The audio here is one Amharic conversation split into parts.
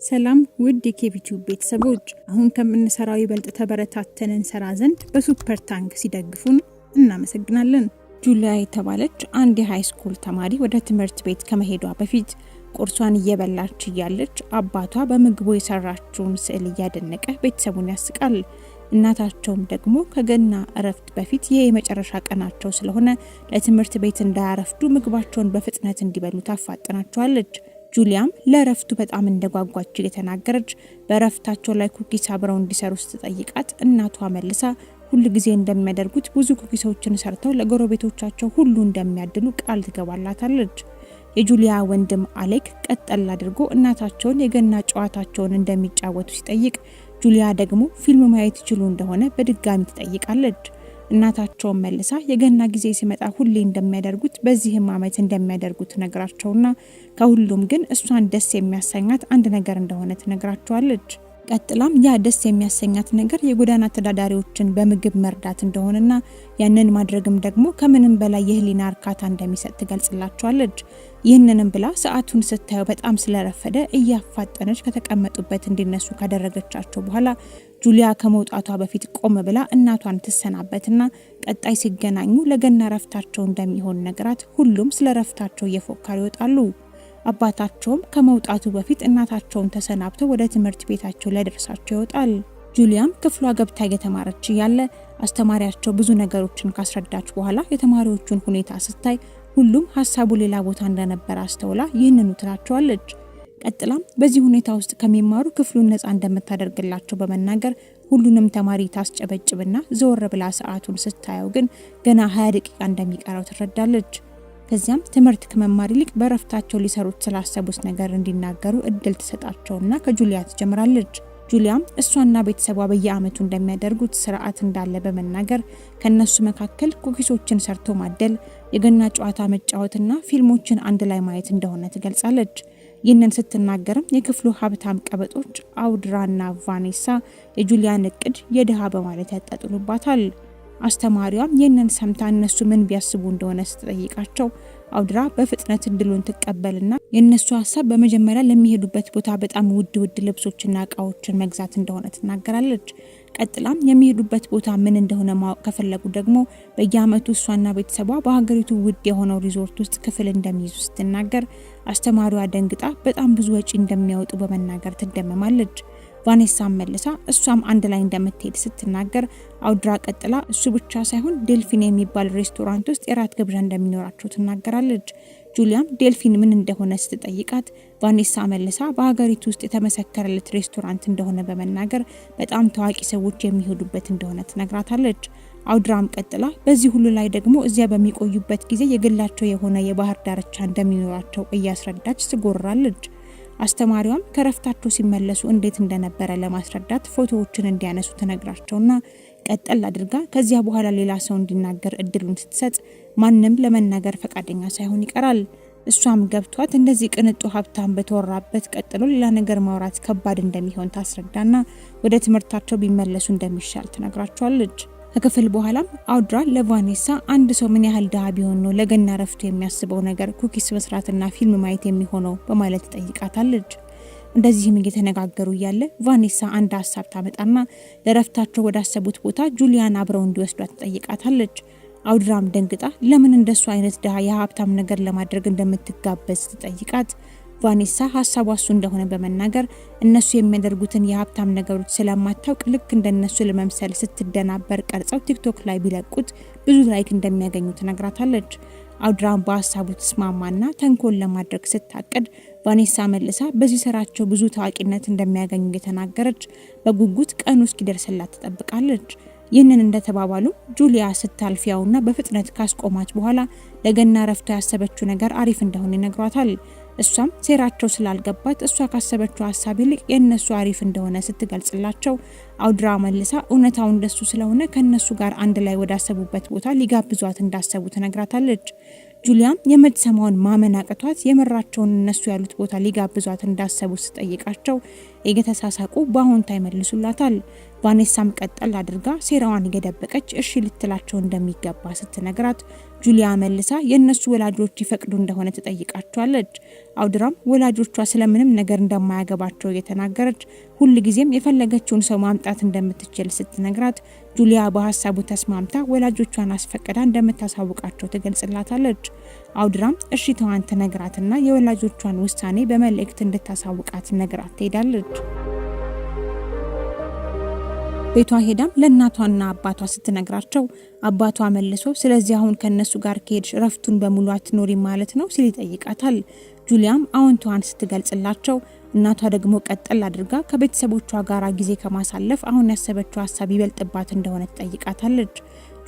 ሰላም ውድ የኬቪቲዩብ ቤተሰቦች፣ አሁን ከምንሰራው ይበልጥ ተበረታተን እንሰራ ዘንድ በሱፐር ታንክ ሲደግፉን እናመሰግናለን። ጁሊያ የተባለች አንድ የሃይስኩል ተማሪ ወደ ትምህርት ቤት ከመሄዷ በፊት ቁርሷን እየበላች እያለች አባቷ በምግቡ የሰራችውን ስዕል እያደነቀ ቤተሰቡን ያስቃል። እናታቸውም ደግሞ ከገና እረፍት በፊት ይሄ የመጨረሻ ቀናቸው ስለሆነ ለትምህርት ቤት እንዳያረፍዱ ምግባቸውን በፍጥነት እንዲበሉ ታፋጥናቸዋለች። ጁሊያም ለእረፍቱ በጣም እንደጓጓች እየተናገረች በእረፍታቸው ላይ ኩኪስ አብረው እንዲሰሩ ስትጠይቃት እናቷ መልሳ ሁሉ ጊዜ እንደሚያደርጉት ብዙ ኩኪሶችን ሰርተው ለጎረቤቶቻቸው ሁሉ እንደሚያድሉ ቃል ትገባላታለች። የጁሊያ ወንድም አሌክ ቀጠል አድርጎ እናታቸውን የገና ጨዋታቸውን እንደሚጫወቱ ሲጠይቅ ጁሊያ ደግሞ ፊልም ማየት ይችሉ እንደሆነ በድጋሚ ትጠይቃለች። እናታቸውን መልሳ የገና ጊዜ ሲመጣ ሁሌ እንደሚያደርጉት በዚህም ዓመት እንደሚያደርጉት ነግራቸውና ከሁሉም ግን እሷን ደስ የሚያሰኛት አንድ ነገር እንደሆነ ትነግራቸዋለች። ቀጥላም ያ ደስ የሚያሰኛት ነገር የጎዳና ተዳዳሪዎችን በምግብ መርዳት እንደሆነና ያንን ማድረግም ደግሞ ከምንም በላይ የህሊና እርካታ እንደሚሰጥ ትገልጽላቸዋለች። ይህንንም ብላ ሰዓቱን ስታየው በጣም ስለረፈደ እያፋጠነች ከተቀመጡበት እንዲነሱ ካደረገቻቸው በኋላ ጁሊያ ከመውጣቷ በፊት ቆም ብላ እናቷን ትሰናበትና ቀጣይ ሲገናኙ ለገና ረፍታቸው እንደሚሆን ነግራት ሁሉም ስለ ረፍታቸው እየፎከሩ ይወጣሉ። አባታቸውም ከመውጣቱ በፊት እናታቸውን ተሰናብተው ወደ ትምህርት ቤታቸው ሊያደርሳቸው ይወጣል። ጁሊያም ክፍሏ ገብታ እየተማረች እያለ አስተማሪያቸው ብዙ ነገሮችን ካስረዳች በኋላ የተማሪዎቹን ሁኔታ ስታይ ሁሉም ሀሳቡ ሌላ ቦታ እንደነበረ አስተውላ ይህንኑ ትላቸዋለች። ቀጥላም በዚህ ሁኔታ ውስጥ ከሚማሩ ክፍሉን ነፃ እንደምታደርግላቸው በመናገር ሁሉንም ተማሪ ታስጨበጭብና ዘወር ብላ ሰዓቱን ስታየው ግን ገና 20 ደቂቃ እንደሚቀረው ትረዳለች። ከዚያም ትምህርት ከመማር ይልቅ በረፍታቸው ሊሰሩት ስላሰቡት ነገር እንዲናገሩ እድል ትሰጣቸውና ከጁሊያ ትጀምራለች። ጁሊያም እሷና ቤተሰቧ በየአመቱ እንደሚያደርጉት ስርዓት እንዳለ በመናገር ከነሱ መካከል ኩኪሶችን ሰርቶ ማደል፣ የገና ጨዋታ መጫወትና ፊልሞችን አንድ ላይ ማየት እንደሆነ ትገልጻለች። ይህንን ስትናገርም የክፍሉ ሀብታም ቀበጦች አውድራና ቫኔሳ የጁሊያን እቅድ የድሃ በማለት ያጣጥሉባታል። አስተማሪዋም ይህንን ሰምታ እነሱ ምን ቢያስቡ እንደሆነ ስትጠይቃቸው አውድራ በፍጥነት እድሉን ትቀበልና የነሱ ሀሳብ በመጀመሪያ ለሚሄዱበት ቦታ በጣም ውድ ልብሶችና እቃዎችን መግዛት እንደሆነ ትናገራለች። ቀጥላም የሚሄዱበት ቦታ ምን እንደሆነ ማወቅ ከፈለጉ ደግሞ በየአመቱ እሷና ቤተሰቧ በሀገሪቱ ውድ የሆነው ሪዞርት ውስጥ ክፍል እንደሚይዙ ስትናገር አስተማሪዋ ደንግጣ በጣም ብዙ ወጪ እንደሚያወጡ በመናገር ትደመማለች። ቫኔሳ መልሳ እሷም አንድ ላይ እንደምትሄድ ስትናገር አውድራ ቀጥላ እሱ ብቻ ሳይሆን ዴልፊን የሚባል ሬስቶራንት ውስጥ የራት ግብዣ እንደሚኖራቸው ትናገራለች። ጁሊያም ዴልፊን ምን እንደሆነ ስትጠይቃት ቫኔሳ መልሳ በሀገሪቱ ውስጥ የተመሰከረለት ሬስቶራንት እንደሆነ በመናገር በጣም ታዋቂ ሰዎች የሚሄዱበት እንደሆነ ትነግራታለች። አውድራም ቀጥላ በዚህ ሁሉ ላይ ደግሞ እዚያ በሚቆዩበት ጊዜ የግላቸው የሆነ የባህር ዳርቻ እንደሚኖራቸው እያስረዳች ትጎራለች። አስተማሪዋም ከረፍታቸው ሲመለሱ እንዴት እንደነበረ ለማስረዳት ፎቶዎችን እንዲያነሱ ተነግራቸውና ቀጠል አድርጋ ከዚያ በኋላ ሌላ ሰው እንዲናገር እድሉን ስትሰጥ ማንም ለመናገር ፈቃደኛ ሳይሆን ይቀራል። እሷም ገብቷት እንደዚህ ቅንጡ ሀብታም በተወራበት ቀጥሎ ሌላ ነገር ማውራት ከባድ እንደሚሆን ታስረዳና ወደ ትምህርታቸው ቢመለሱ እንደሚሻል ትነግራቸዋለች። ከክፍል በኋላም አውድራ ለቫኔሳ አንድ ሰው ምን ያህል ድሃ ቢሆን ነው ለገና ረፍቱ የሚያስበው ነገር ኩኪስ መስራትና ፊልም ማየት የሚሆነው በማለት ትጠይቃታለች። እንደዚህም እየተነጋገሩ እያለ ቫኔሳ አንድ ሀሳብ ታመጣና ለረፍታቸው ወዳሰቡት ቦታ ጁሊያን አብረው እንዲወስዷት ትጠይቃታለች። አውድራም ደንግጣ ለምን እንደሱ አይነት ድሃ የሀብታም ነገር ለማድረግ እንደምትጋበዝ ትጠይቃት ቫኔሳ ሀሳቧ እሱ እንደሆነ በመናገር እነሱ የሚያደርጉትን የሀብታም ነገሮች ስለማታውቅ ልክ እንደነሱ ለመምሰል ስትደናበር ቀርጸው ቲክቶክ ላይ ቢለቁት ብዙ ላይክ እንደሚያገኙ ትነግራታለች። አውድራም በሀሳቡ ተስማማና ተንኮል ለማድረግ ስታቅድ ቫኔሳ መልሳ በዚህ ስራቸው ብዙ ታዋቂነት እንደሚያገኙ የተናገረች በጉጉት ቀኑ እስኪደርስላት ትጠብቃለች። ይህንን እንደተባባሉ ጁሊያ ስታልፊያውና በፍጥነት ካስቆማች በኋላ ለገና ረፍቷ ያሰበችው ነገር አሪፍ እንደሆነ ይነግሯታል። እሷም ሴራቸው ስላልገባት እሷ ካሰበችው ሀሳብ ይልቅ የነሱ አሪፍ እንደሆነ ስትገልጽላቸው አውድራ መልሳ እውነታው እንደሱ ስለሆነ ከነሱ ጋር አንድ ላይ ወዳሰቡበት ቦታ ሊጋብዟት እንዳሰቡ ትነግራታለች። ጁሊያም የምትሰማውን ማመን አቅቷት የመራቸውን እነሱ ያሉት ቦታ ሊጋብዟት እንዳሰቡ ስትጠይቃቸው እየተሳሳቁ በአሁንታ ይመልሱላታል። ቫኔሳም ቀጠል አድርጋ ሴራዋን እየደበቀች እሺ ልትላቸው እንደሚገባ ስትነግራት ጁሊያ መልሳ የነሱ ወላጆች ይፈቅዱ እንደሆነ ትጠይቃቸዋለች። አውድራም ወላጆቿ ስለምንም ነገር እንደማያገባቸው እየተናገረች ሁሉ ጊዜም የፈለገችውን ሰው ማምጣት እንደምትችል ስትነግራት ጁሊያ በሐሳቡ ተስማምታ ወላጆቿን አስፈቅዳ እንደምታሳውቃቸው ትገልጽላታለች። አውድራም እሺታዋን ትነግራትና የወላጆቿን ውሳኔ በመልእክት እንድታሳውቃት ነግራት ትሄዳለች። ቤቷ ሄዳም ለእናቷና አባቷ ስትነግራቸው አባቷ መልሶ ስለዚህ አሁን ከነሱ ጋር ከሄድሽ ረፍቱን በሙሉ አትኖሪ ማለት ነው ሲል ይጠይቃታል። ጁሊያም አዎንታዋን ስትገልጽላቸው እናቷ ደግሞ ቀጠል አድርጋ ከቤተሰቦቿ ጋር ጊዜ ከማሳለፍ አሁን ያሰበችው ሐሳብ ይበልጥባት እንደሆነ ትጠይቃታለች።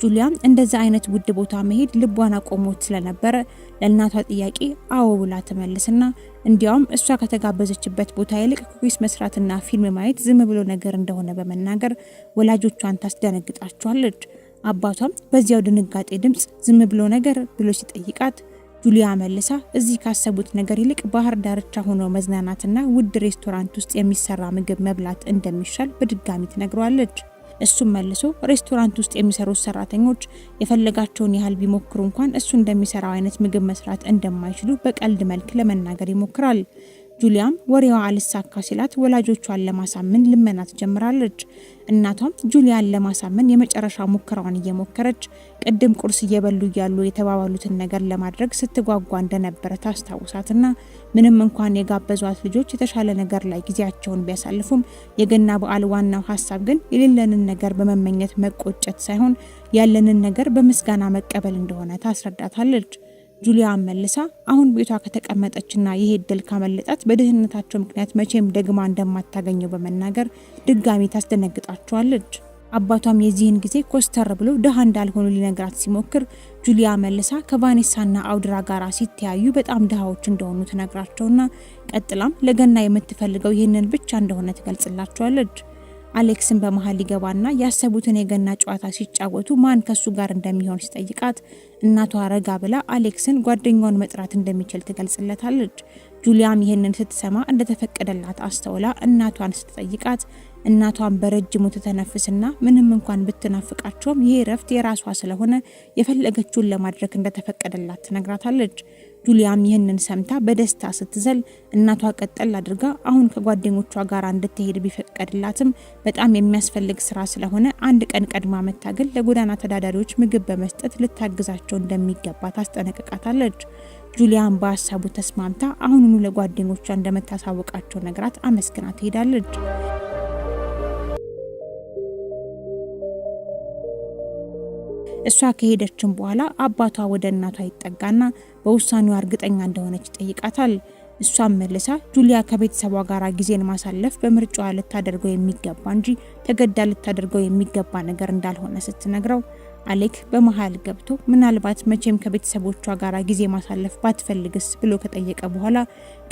ጁሊያም እንደዛ አይነት ውድ ቦታ መሄድ ልቧን አቆሞት ስለነበረ ለእናቷ ጥያቄ አዎ ብላ ተመልስና እንዲያውም እሷ ከተጋበዘችበት ቦታ ይልቅ ኩኪስ መስራትና ፊልም ማየት ዝም ብሎ ነገር እንደሆነ በመናገር ወላጆቿን ታስደነግጣቸዋለች። አባቷም በዚያው ድንጋጤ ድምጽ ዝም ብሎ ነገር ብሎ ሲጠይቃት ጁሊያ መልሳ እዚህ ካሰቡት ነገር ይልቅ ባህር ዳርቻ ሆኖ መዝናናትና ውድ ሬስቶራንት ውስጥ የሚሰራ ምግብ መብላት እንደሚሻል በድጋሚ ትነግረዋለች። እሱም መልሶ ሬስቶራንት ውስጥ የሚሰሩት ሰራተኞች የፈለጋቸውን ያህል ቢሞክሩ እንኳን እሱ እንደሚሰራው አይነት ምግብ መስራት እንደማይችሉ በቀልድ መልክ ለመናገር ይሞክራል። ጁሊያም ወሬዋ አልሳካ ሲላት ወላጆቿን ለማሳመን ልመና ትጀምራለች። እናቷም ጁሊያን ለማሳመን የመጨረሻ ሙከራዋን እየሞከረች ቅድም ቁርስ እየበሉ እያሉ የተባባሉትን ነገር ለማድረግ ስትጓጓ እንደነበረ ታስታውሳትና ምንም እንኳን የጋበዟት ልጆች የተሻለ ነገር ላይ ጊዜያቸውን ቢያሳልፉም የገና በዓል ዋናው ሀሳብ ግን የሌለንን ነገር በመመኘት መቆጨት ሳይሆን ያለንን ነገር በምስጋና መቀበል እንደሆነ ታስረዳታለች። ጁሊያ መልሳ አሁን ቤቷ ከተቀመጠችና ይሄ እድል ካመለጣት በድህነታቸው ምክንያት መቼም ደግማ እንደማታገኘው በመናገር ድጋሚ ታስደነግጣቸዋለች። አባቷም የዚህን ጊዜ ኮስተር ብሎ ደሃ እንዳልሆኑ ሊነግራት ሲሞክር ጁሊያ መልሳ ከቫኔሳና አውድራ ጋራ ሲተያዩ በጣም ደሃዎች እንደሆኑ ትነግራቸውና ቀጥላም ለገና የምትፈልገው ይህንን ብቻ እንደሆነ ትገልጽላቸዋለች። አሌክስን በመሃል ሊገባና ያሰቡትን የገና ጨዋታ ሲጫወቱ ማን ከሱ ጋር እንደሚሆን ሲጠይቃት እናቷ ረጋ ብላ አሌክስን ጓደኛውን መጥራት እንደሚችል ትገልጽለታለች። ጁሊያም ይህንን ስትሰማ እንደተፈቀደላት አስተውላ እናቷን ስትጠይቃት እናቷን በረጅሙ ትተነፍስና ምንም እንኳን ብትናፍቃቸውም ይሄ ረፍት የራሷ ስለሆነ የፈለገችውን ለማድረግ እንደተፈቀደላት ትነግራታለች። ጁሊያም ይህንን ሰምታ በደስታ ስትዘል እናቷ ቀጠል አድርጋ አሁን ከጓደኞቿ ጋር እንድትሄድ ቢፈቀድላትም በጣም የሚያስፈልግ ስራ ስለሆነ አንድ ቀን ቀድማ መታገል ለጎዳና ተዳዳሪዎች ምግብ በመስጠት ልታግዛቸው እንደሚገባ ታስጠነቅቃታለች። ጁሊያም በሀሳቡ ተስማምታ አሁኑኑ ለጓደኞቿ እንደምታሳውቃቸው ነግራት አመስግና ትሄዳለች። እሷ ከሄደችም በኋላ አባቷ ወደ እናቷ ይጠጋና በውሳኔዋ እርግጠኛ እንደሆነች ይጠይቃታል። እሷም መልሳ ጁሊያ ከቤተሰቧ ጋር ጊዜን ማሳለፍ በምርጫዋ ልታደርገው የሚገባ እንጂ ተገዳ ልታደርገው የሚገባ ነገር እንዳልሆነ ስትነግረው አሌክ በመሃል ገብቶ ምናልባት መቼም ከቤተሰቦቿ ጋር ጊዜ ማሳለፍ ባትፈልግስ ብሎ ከጠየቀ በኋላ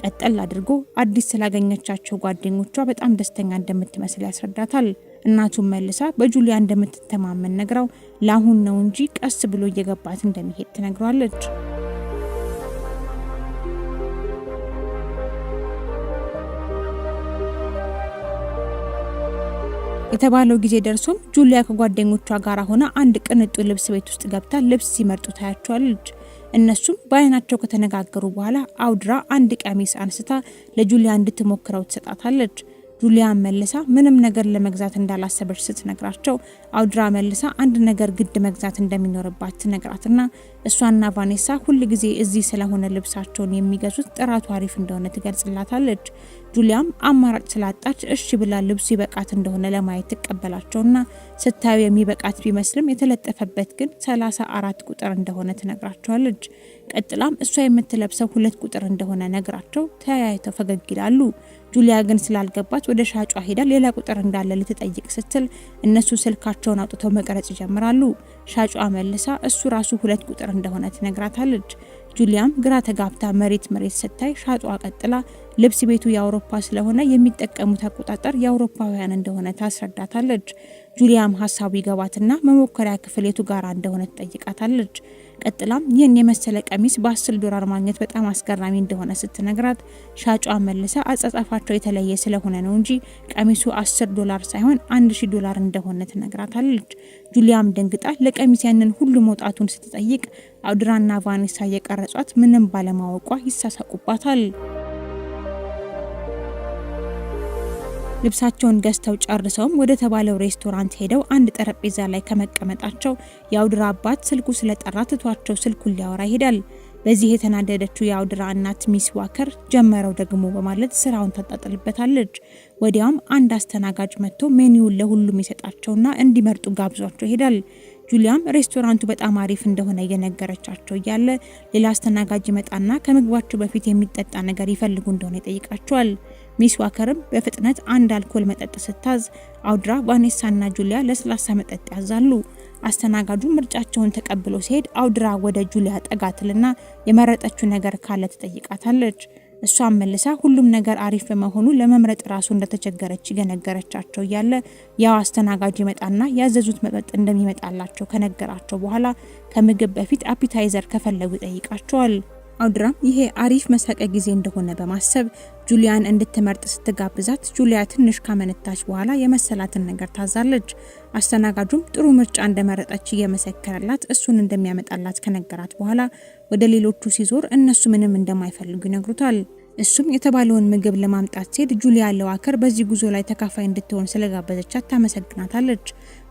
ቀጠል አድርጎ አዲስ ስላገኘቻቸው ጓደኞቿ በጣም ደስተኛ እንደምትመስል ያስረዳታል። እናቱም መልሳ በጁሊያ እንደምትተማመን ነግራው ለአሁን ነው እንጂ ቀስ ብሎ እየገባት እንደሚሄድ ትነግሯለች። የተባለው ጊዜ ደርሶም ጁሊያ ከጓደኞቿ ጋር ሆና አንድ ቅንጡ ልብስ ቤት ውስጥ ገብታ ልብስ ሲመርጡ ታያቸዋለች። እነሱም በአይናቸው ከተነጋገሩ በኋላ አውድራ አንድ ቀሚስ አንስታ ለጁሊያ እንድትሞክረው ትሰጣታለች። ጁሊያ መልሳ ምንም ነገር ለመግዛት እንዳላሰበች ስትነግራቸው አውድራ መልሳ አንድ ነገር ግድ መግዛት እንደሚኖርባት ትነግራትና እሷና ቫኔሳ ሁል ጊዜ እዚህ ስለሆነ ልብሳቸውን የሚገዙት ጥራቱ አሪፍ እንደሆነ ትገልጽላታለች። ጁሊያም አማራጭ ስላጣች እሺ ብላ ልብሱ ይበቃት እንደሆነ ለማየት ተቀበላቸውና ስታዩ የሚበቃት ቢመስልም የተለጠፈበት ግን 34 ቁጥር እንደሆነ ትነግራቸዋለች። ቀጥላም እሷ የምትለብሰው 2 ቁጥር እንደሆነ ነግራቸው ተያይተው ፈገግ ይላሉ። ጁሊያ ግን ስላልገባት ወደ ሻጯ ሄዳ ሌላ ቁጥር እንዳለ ልትጠይቅ ስትል እነሱ ስልካቸውን አውጥተው መቀረጽ ይጀምራሉ። ሻጯ መልሳ እሱ ራሱ 2 ቁጥር እንደሆነ ትነግራታለች። ጁሊያም ግራ ተጋብታ መሬት ስታይ ሻጯ ቀጥላ ልብስ ቤቱ የአውሮፓ ስለሆነ የሚጠቀሙት አቆጣጠር የአውሮፓውያን እንደሆነ ታስረዳታለች። ጁሊያም ሀሳቡ ይገባትና መሞከሪያ ክፍል የቱ ጋራ እንደሆነ ትጠይቃታለች። ቀጥላም ይህን የመሰለ ቀሚስ በ$10 ማግኘት በጣም አስገራሚ እንደሆነ ስትነግራት ሻጯ መልሳ አጻጻፋቸው የተለየ ስለሆነ ነው እንጂ ቀሚሱ $10 ሳይሆን $1000 እንደሆነ ትነግራታለች። ጁሊያም ደንግጣ ለቀሚስ ያንን ሁሉ መውጣቱን ስትጠይቅ አውድራና ቫኔሳ የቀረጿት ምንም ባለማወቋ ይሳሳቁባታል። ልብሳቸውን ገዝተው ጨርሰውም ወደ ተባለው ሬስቶራንት ሄደው አንድ ጠረጴዛ ላይ ከመቀመጣቸው የአውድራ አባት ስልኩ ስለጠራ ትቷቸው ስልኩን ሊያወራ ይሄዳል። በዚህ የተናደደችው የአውድራ እናት ሚስ ዋከር ጀመረው ደግሞ በማለት ስራውን ታጣጥልበታለች። ወዲያውም አንድ አስተናጋጅ መጥቶ ሜኒውን ለሁሉም ይሰጣቸውና እንዲመርጡ ጋብዟቸው ይሄዳል። ጁሊያም ሬስቶራንቱ በጣም አሪፍ እንደሆነ እየነገረቻቸው እያለ ሌላ አስተናጋጅ ይመጣና ከምግባቸው በፊት የሚጠጣ ነገር ይፈልጉ እንደሆነ ይጠይቃቸዋል። ሚስ ዋከርም በፍጥነት አንድ አልኮል መጠጥ ስታዝ አውድራ፣ ቫኔሳና ጁሊያ ለስላሳ መጠጥ ያዛሉ። አስተናጋጁ ምርጫቸውን ተቀብሎ ሲሄድ አውድራ ወደ ጁሊያ ጠጋትልና የመረጠችው ነገር ካለ ትጠይቃታለች። እሷም መልሳ ሁሉም ነገር አሪፍ በመሆኑ ለመምረጥ ራሱ እንደተቸገረች እየነገረቻቸው እያለ ያው አስተናጋጅ ይመጣና ያዘዙት መጠጥ እንደሚመጣላቸው ከነገራቸው በኋላ ከምግብ በፊት አፒታይዘር ከፈለጉ ይጠይቃቸዋል። አውድራም ይሄ አሪፍ መሳቂያ ጊዜ እንደሆነ በማሰብ ጁሊያን እንድትመርጥ ስትጋብዛት ጁሊያ ትንሽ ካመነታች በኋላ የመሰላትን ነገር ታዛለች። አስተናጋጁም ጥሩ ምርጫ እንደመረጠች እየመሰከረላት እሱን እንደሚያመጣላት ከነገራት በኋላ ወደ ሌሎቹ ሲዞር እነሱ ምንም እንደማይፈልጉ ይነግሩታል። እሱም የተባለውን ምግብ ለማምጣት ሲሄድ ጁሊያ ለዋከር በዚህ ጉዞ ላይ ተካፋይ እንድትሆን ስለጋበዘቻት ታመሰግናታለች።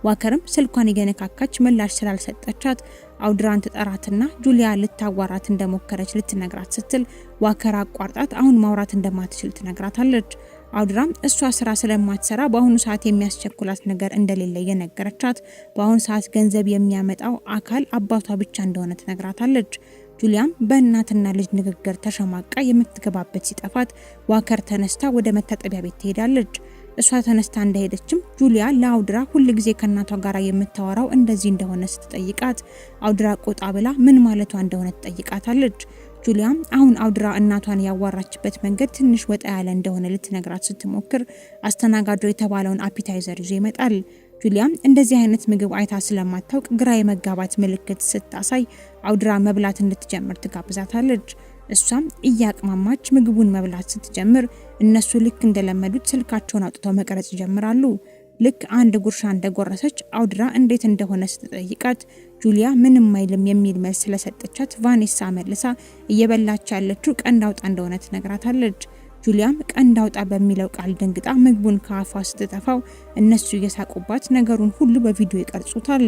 ዋከርም ስልኳን እየነካካች ምላሽ ስላልሰጠቻት አውድራን ትጠራትና ጁሊያ ልታዋራት እንደሞከረች ልትነግራት ስትል ዋከር አቋርጣት አሁን ማውራት እንደማትችል ትነግራታለች። አውድራም እሷ ስራ ስለማትሰራ በአሁኑ ሰዓት የሚያስቸኩላት ነገር እንደሌለ የነገረቻት በአሁኑ ሰዓት ገንዘብ የሚያመጣው አካል አባቷ ብቻ እንደሆነ ትነግራታለች። ጁሊያም በእናትና ልጅ ንግግር ተሸማቃ የምትገባበት ሲጠፋት ዋከር ተነስታ ወደ መታጠቢያ ቤት ትሄዳለች። እሷ ተነስታ እንደሄደችም ጁሊያ ለአውድራ ሁል ጊዜ ከእናቷ ጋር የምታወራው እንደዚህ እንደሆነ ስትጠይቃት አውድራ ቆጣ ብላ ምን ማለቷ እንደሆነ ትጠይቃታለች። ጁሊያም አሁን አውድራ እናቷን ያዋራችበት መንገድ ትንሽ ወጣ ያለ እንደሆነ ልትነግራት ስትሞክር አስተናጋጁ የተባለውን አፒታይዘር ይዞ ይመጣል። ጁሊያም እንደዚህ አይነት ምግብ አይታ ስለማታውቅ ግራ የመጋባት ምልክት ስታሳይ አውድራ መብላት እንድትጀምር ትጋብዛታለች። እሷም እያቅማማች ምግቡን መብላት ስትጀምር እነሱ ልክ እንደለመዱት ስልካቸውን አውጥተው መቅረጽ ይጀምራሉ። ልክ አንድ ጉርሻ እንደጎረሰች አውድራ እንዴት እንደሆነ ስትጠይቃት ጁሊያ ምንም አይልም የሚል መልስ ስለሰጠቻት ቫኔሳ መልሳ እየበላች ያለችው ቀንድ አውጣ እንደሆነ ትነግራታለች። ጁሊያም ቀንድ አውጣ በሚለው ቃል ደንግጣ ምግቡን ከአፏ ስትተፋው እነሱ እየሳቁባት ነገሩን ሁሉ በቪዲዮ ይቀርጹታል።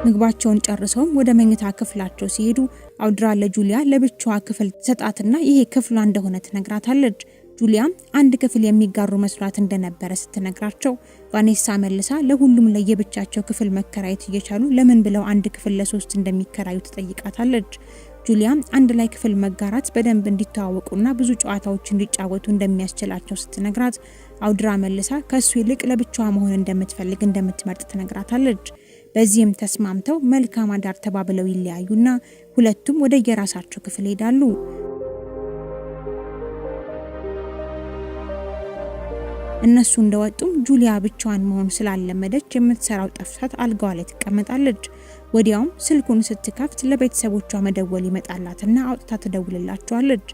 ምግባቸውን ጨርሰው ወደ መኝታ ክፍላቸው ሲሄዱ አውድራ ለጁሊያ ለብቻዋ ክፍል ተሰጣትና ይሄ ክፍሏ እንደሆነ ትነግራታለች። ጁሊያም አንድ ክፍል የሚጋሩ መስራት እንደነበረ ስትነግራቸው ቫኔሳ መልሳ ለሁሉም ለየብቻቸው ክፍል መከራየት እየቻሉ ለምን ብለው አንድ ክፍል ለሶስት እንደሚከራዩ ትጠይቃታለች። ጁሊያም አንድ ላይ ክፍል መጋራት በደንብ እንዲተዋወቁና ብዙ ጨዋታዎች እንዲጫወቱ እንደሚያስችላቸው ስትነግራት አውድራ መልሳ ከሱ ይልቅ ለብቻዋ መሆን እንደምትፈልግ እንደምትመርጥ ትነግራታለች። በዚህም ተስማምተው መልካም አዳር ተባብለው ይለያዩና ሁለቱም ወደ የራሳቸው ክፍል ሄዳሉ። እነሱ እንደወጡም ጁሊያ ብቻዋን መሆን ስላለመደች የምትሰራው ጠፍታት አልጋዋ ላይ ትቀመጣለች። ወዲያውም ስልኩን ስትከፍት ለቤተሰቦቿ መደወል ይመጣላትና አውጥታ ትደውልላቸዋለች።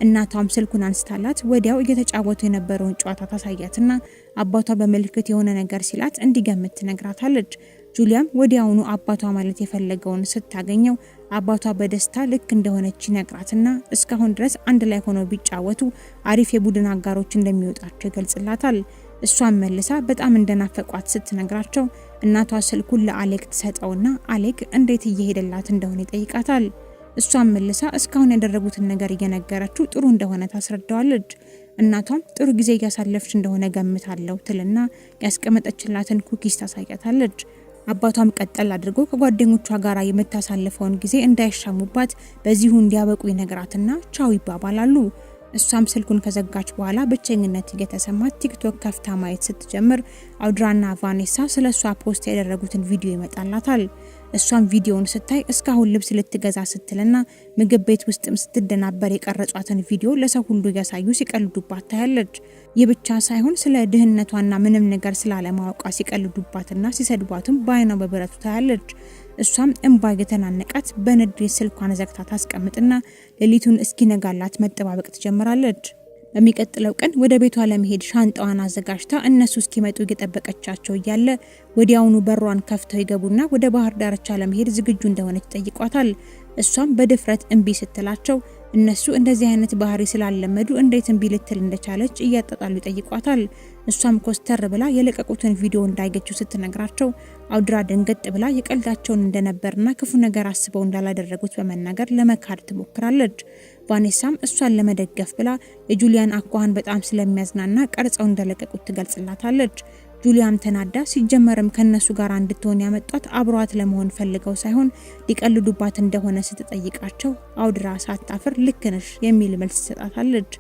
እናቷም ስልኩን አንስታላት ወዲያው እየተጫወቱ የነበረውን ጨዋታ ታሳያትና አባቷ በምልክት የሆነ ነገር ሲላት እንዲገምት ትነግራታለች። ጁሊያም ወዲያውኑ አባቷ ማለት የፈለገውን ስታገኘው አባቷ በደስታ ልክ እንደሆነች ይነግራትና እስካሁን ድረስ አንድ ላይ ሆነው ቢጫወቱ አሪፍ የቡድን አጋሮች እንደሚወጣቸው ይገልጽላታል። እሷን መልሳ በጣም እንደናፈቋት ስትነግራቸው እናቷ ስልኩን ለአሌክ ትሰጠውና አሌክ እንዴት እየሄደላት እንደሆነ ይጠይቃታል። እሷን መልሳ እስካሁን ያደረጉትን ነገር እየነገረችው ጥሩ እንደሆነ ታስረዳዋለች። እናቷም ጥሩ ጊዜ እያሳለፍች እንደሆነ ገምታለሁ ትልና ያስቀመጠችላትን ኩኪስ ታሳያታለች። አባቷም ቀጠል አድርጎ ከጓደኞቿ ጋር የምታሳልፈውን ጊዜ እንዳይሻሙባት በዚሁ እንዲያበቁ ይነግራትና ቻው ይባባላሉ። እሷም ስልኩን ከዘጋች በኋላ ብቸኝነት እየተሰማት ቲክቶክ ከፍታ ማየት ስትጀምር አውድራና ቫኔሳ ስለሷ ፖስት ያደረጉትን ቪዲዮ ይመጣላታል። እሷም ቪዲዮውን ስታይ እስካሁን ልብስ ልትገዛ ስትልና ምግብ ቤት ውስጥም ስትደናበር የቀረጿትን ቪዲዮ ለሰው ሁሉ ያሳዩ ሲቀልዱባት ታያለች። ይህ ብቻ ሳይሆን ስለ ድህነቷና ምንም ነገር ስላለማወቋ ሲቀልዱባትና ሲሰድቧትም በአይኗ በብረቱ ታያለች። እሷም እንባ የተናነቃት በንዴት ስልኳን ዘግታ ታስቀምጥና ሌሊቱን እስኪነጋላት መጠባበቅ ትጀምራለች። በሚቀጥለው ቀን ወደ ቤቷ ለመሄድ ሻንጣዋን አዘጋጅታ እነሱ እስኪመጡ እየጠበቀቻቸው እያለ ወዲያውኑ በሯን ከፍተው ይገቡና ወደ ባህር ዳርቻ ለመሄድ ዝግጁ እንደሆነች ጠይቋታል። እሷም በድፍረት እንቢ ስትላቸው እነሱ እንደዚህ አይነት ባህሪ ስላለመዱ እንዴት እንቢ ልትል እንደቻለች እያጣጣሉ ይጠይቋታል። እሷም ኮስተር ብላ የለቀቁትን ቪዲዮ እንዳይገቹ ስትነግራቸው አውድራ ደንገጥ ብላ የቀልዳቸውን እንደነበርና ክፉ ነገር አስበው እንዳላደረጉት በመናገር ለመካድ ትሞክራለች። ቫኔሳም እሷን ለመደገፍ ብላ የጁሊያን አኳኋን በጣም ስለሚያዝናና ቀርጸው እንደለቀቁት ትገልጽላታለች። ጁሊያም ተናዳ ሲጀመርም ከነሱ ጋር እንድትሆን ያመጣት አብሯት ለመሆን ፈልገው ሳይሆን ሊቀልዱባት እንደሆነ ስትጠይቃቸው አውድራ ሳታፍር ልክ ነሽ የሚል መልስ ትሰጣታለች።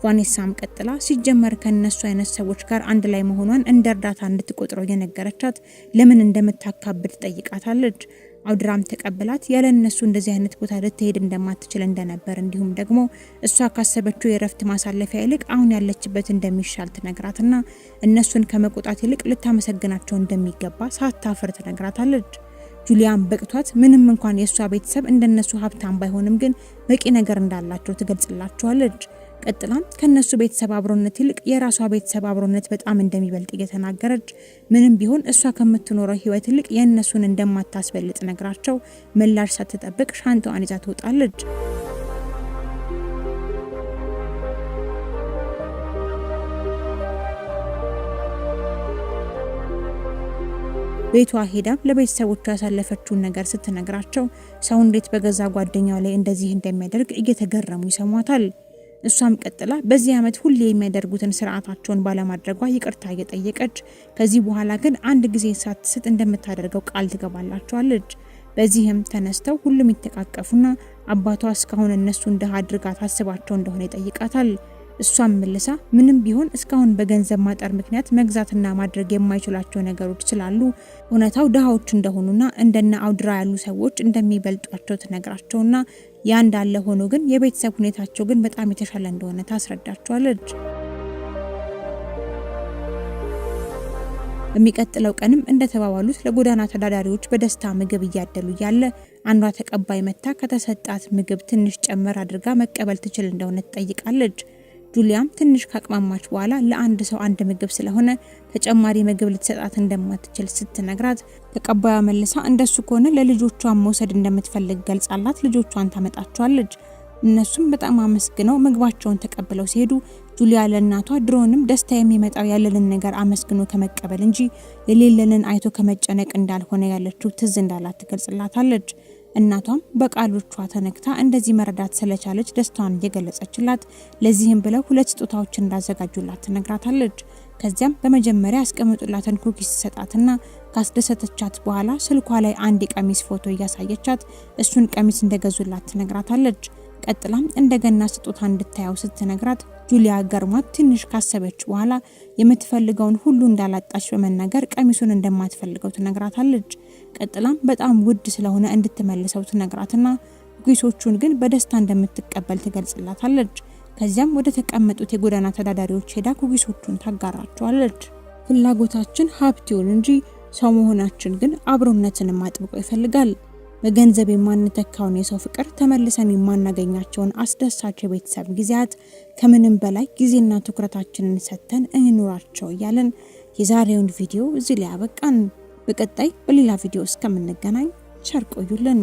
ቫኔሳም ቀጥላ ሲጀመር ከነሱ አይነት ሰዎች ጋር አንድ ላይ መሆኗን እንደ እርዳታ እንድትቆጥረው የነገረቻት ለምን እንደምታካብድ ጠይቃታለች። አውድራም ተቀበላት ያለ እነሱ እንደዚህ አይነት ቦታ ልትሄድ እንደማትችል እንደነበር እንዲሁም ደግሞ እሷ ካሰበችው የረፍት ማሳለፊያ ይልቅ አሁን ያለችበት እንደሚሻል ትነግራትና እነሱን ከመቆጣት ይልቅ ልታመሰግናቸው እንደሚገባ ሳታፍር ትነግራታለች። ጁሊያን በቅቷት ምንም እንኳን የሷ ቤተሰብ እንደነሱ ሀብታም ባይሆንም ግን በቂ ነገር እንዳላቸው ትገልጽላቸዋለች። ቀጥላም ከነሱ ቤተሰብ አብሮነት ይልቅ የራሷ ቤተሰብ አብሮነት በጣም እንደሚበልጥ እየተናገረች ምንም ቢሆን እሷ ከምትኖረው ህይወት ይልቅ የነሱን እንደማታስበልጥ ነግራቸው ምላሽ ሳትጠብቅ ሻንጣዋን ይዛ ትወጣለች። ቤቷ ሄዳም ለቤተሰቦቿ ያሳለፈችውን ነገር ስትነግራቸው ሰው እንዴት በገዛ ጓደኛው ላይ እንደዚህ እንደሚያደርግ እየተገረሙ ይሰሟታል። እሷም ቀጥላ በዚህ ዓመት ሁሌ የሚያደርጉትን ስርዓታቸውን ባለማድረጓ ይቅርታ እየጠየቀች ከዚህ በኋላ ግን አንድ ጊዜ ሳትስት እንደምታደርገው ቃል ትገባላቸዋለች። በዚህም ተነስተው ሁሉም ይተቃቀፉና አባቷ እስካሁን እነሱ እንደሃ አድርጋ ታስባቸው እንደሆነ ይጠይቃታል። እሷም መልሳ ምንም ቢሆን እስካሁን በገንዘብ ማጠር ምክንያት መግዛትና ማድረግ የማይችላቸው ነገሮች ስላሉ እውነታው ድሃዎች እንደሆኑና እንደነ አውድራ ያሉ ሰዎች እንደሚበልጧቸው ትነግራቸውና ያ እንዳለ ሆኖ ግን የቤተሰብ ሁኔታቸው ግን በጣም የተሻለ እንደሆነ ታስረዳቸዋለች። በሚቀጥለው ቀንም እንደተባባሉት ለጎዳና ተዳዳሪዎች በደስታ ምግብ እያደሉ ያለ አንዷ ተቀባይ መታ ከተሰጣት ምግብ ትንሽ ጨመር አድርጋ መቀበል ትችል እንደሆነ ትጠይቃለች። ጁሊያም ትንሽ ካቅማማች በኋላ ለአንድ ሰው አንድ ምግብ ስለሆነ ተጨማሪ ምግብ ልትሰጣት እንደማትችል ስትነግራት ተቀባዩ መልሳ እንደሱ ከሆነ ለልጆቿ መውሰድ እንደምትፈልግ ገልጻላት ልጆቿን ታመጣቸዋለች። እነሱም በጣም አመስግነው ምግባቸውን ተቀብለው ሲሄዱ ጁሊያ ለእናቷ ድሮንም ደስታ የሚመጣው ያለልን ነገር አመስግኖ ከመቀበል እንጂ የሌለንን አይቶ ከመጨነቅ እንዳልሆነ ያለችው ትዝ እንዳላት ትገልጽላታለች። እናቷም በቃሎቿ ተነክታ እንደዚህ መረዳት ስለቻለች ደስታዋን እየገለጸችላት ለዚህም ብለው 2 ስጦታዎችን እንዳዘጋጁላት ትነግራታለች። ከዚያም በመጀመሪያ ያስቀምጡላትን ኩኪስ ሰጣትና ካስደሰተቻት በኋላ ስልኳ ላይ አንድ ቀሚስ ፎቶ እያሳየቻት እሱን ቀሚስ እንደገዙላት ትነግራታለች። ቀጥላም እንደገና ስጦታ እንድታየው ስትነግራት ጁሊያ ገርሟት ትንሽ ካሰበች በኋላ የምትፈልገውን ሁሉ እንዳላጣች በመናገር ቀሚሱን እንደማትፈልገው ትነግራታለች። ቀጥላም በጣም ውድ ስለሆነ እንድትመልሰው ትነግራትና ኩኪሶቹን ግን በደስታ እንደምትቀበል ትገልጽላታለች። ከዚያም ወደ ተቀመጡት የጎዳና ተዳዳሪዎች ሄዳ ኩኪሶቹን ታጋራቸዋለች። ፍላጎታችን ሀብት ይሁን እንጂ ሰው መሆናችን ግን አብሮነትን አጥብቆ ይፈልጋል። በገንዘብ የማንተካውን የሰው ፍቅር ተመልሰን የማናገኛቸውን አስደሳች የቤተሰብ ጊዜያት ከምንም በላይ ጊዜና ትኩረታችንን ሰጥተን እንኑራቸው እያለን የዛሬውን ቪዲዮ እዚህ ላይ አበቃን። በቀጣይ በሌላ ቪዲዮ እስከምንገናኝ ቸር ቆዩልን።